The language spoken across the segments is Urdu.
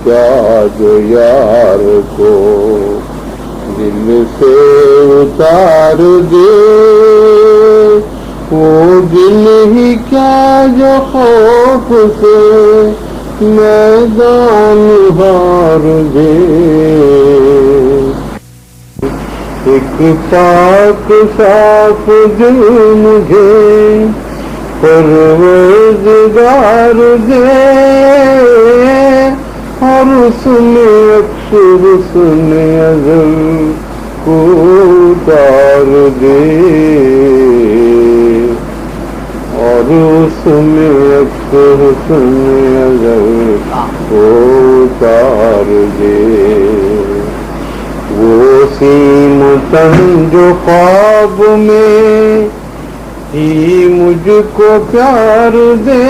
کیا جو یار کو دل سے اتار دے، وہ دل ہی کیا جو خوف سے میدان ہار دے۔ ایک پاک صاف دل مجھے پروردگار دے، اور اس میں عکس حسن ازل کو اتار دے، اور اس میں عکس حسن ازل کو اتار دے۔ وہ سیم تن جو خواب میں ہی مجھ کو پیار دے،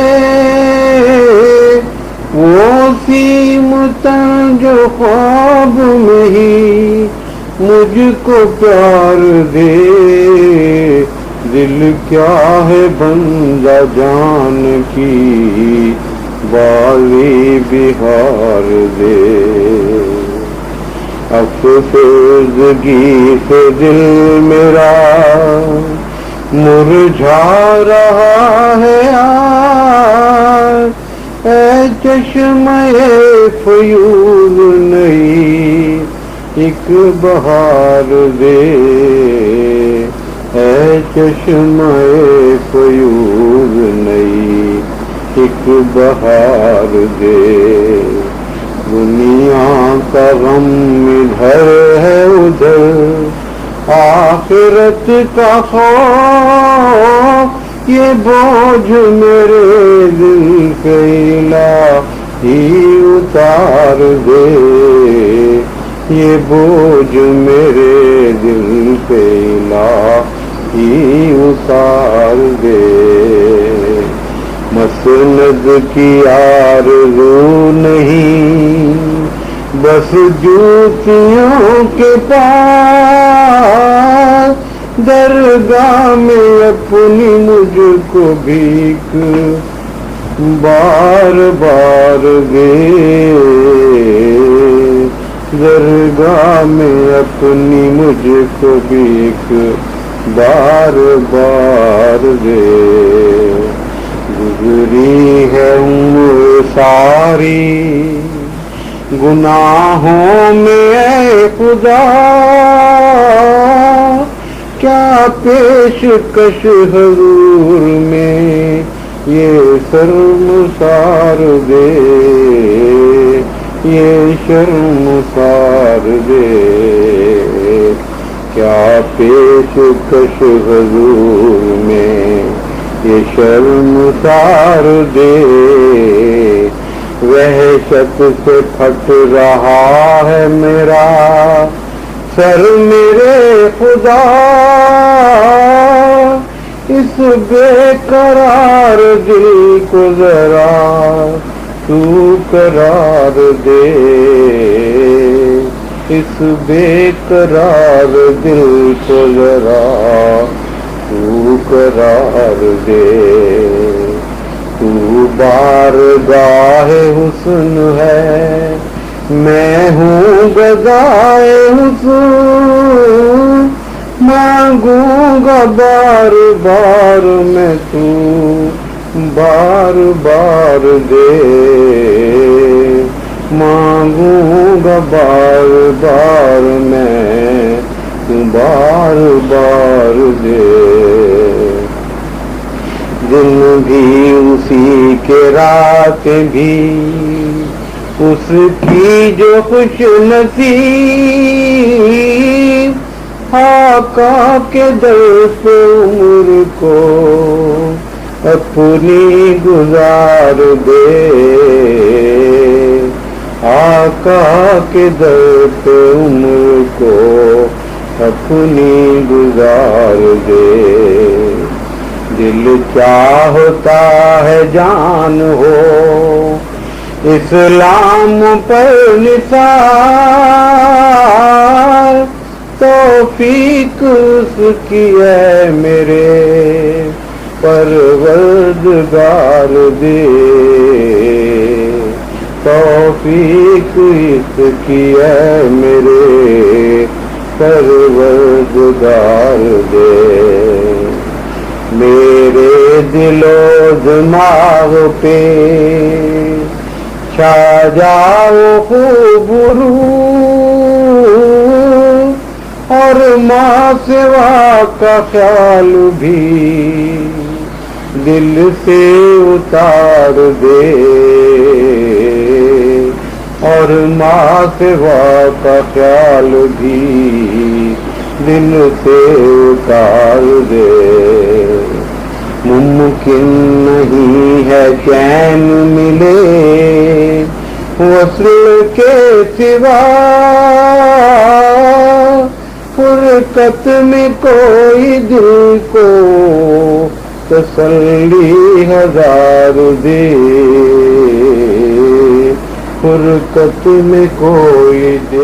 وہ سیم تن جو خواب میں ہی مجھ کو پیار دے، دل کیا ہے بندہ جان کی بالی بہار دے۔ افسردگی سے دل میرا مرجھا رہا ہے آج، اے چشمہ فیوض نئی ایک بہار دے، اے چشمہ فیوض نئی ایک بہار دے۔ دنیا کا غم ادھر ہے ادھر، آخرت کا خوف یہ بوجھ میرے دل پہ الہی اتار دے، یہ بوجھ میرے دل پہ الہی اتار دے۔ مسند کی آرزو نہیں، بس جوتیوں کے پاس، درگاہ میں اپنی مجھ کو بھیک بار بار دے، درگاہ میں اپنی مجھ کو بھیک بار بار دے۔ گزری ہے عمر ساری گناہوں میں اے خدا، کیا پیشکش حضور میں یہ شرمسار دے، یہ شرمسار دے، کیا پیشکش حضور میں یہ شرمسار دے۔ وحشت سے پھٹ رہا ہے میرا سر میرے خدا، اس بے قرار دل کو ذرا تو قرار دے، اس بے قرار دل کو ذرا تو قرار دے۔ تو بارگاہ حسن ہے، میں ہوں گدائے حسن، مانگوں گا بار بار میں تو بار بار دے، مانگوں گا بار بار میں تو بار بار دے۔ دن بھی اسی کے راتیں بھی اس کی جو خوش نصیب، آقا کے در پہ عمر کو اپنی گزار دے، آقا کے در پہ عمر کو اپنی گزار دے۔ دل چاہتا ہے جان ہو اسلام پر نثار، توفیق اس کی ہے میرے پروردگار دے، توفیق توفیق اس کی ہے میرے پروردگار دے، میرے دل و دماغ پہ چھا جاؤ خوب روح، اور ماں سوا کا خیال بھی دل سے اتار دے، اور ماں سوا کا خیال بھی دل سے اتار دے۔ ممکن نہیں ہے چین ملے وصل کے سوا، فرقت میں کوئی دل کو تسلی ہزار دے، فرقت میں کوئی دل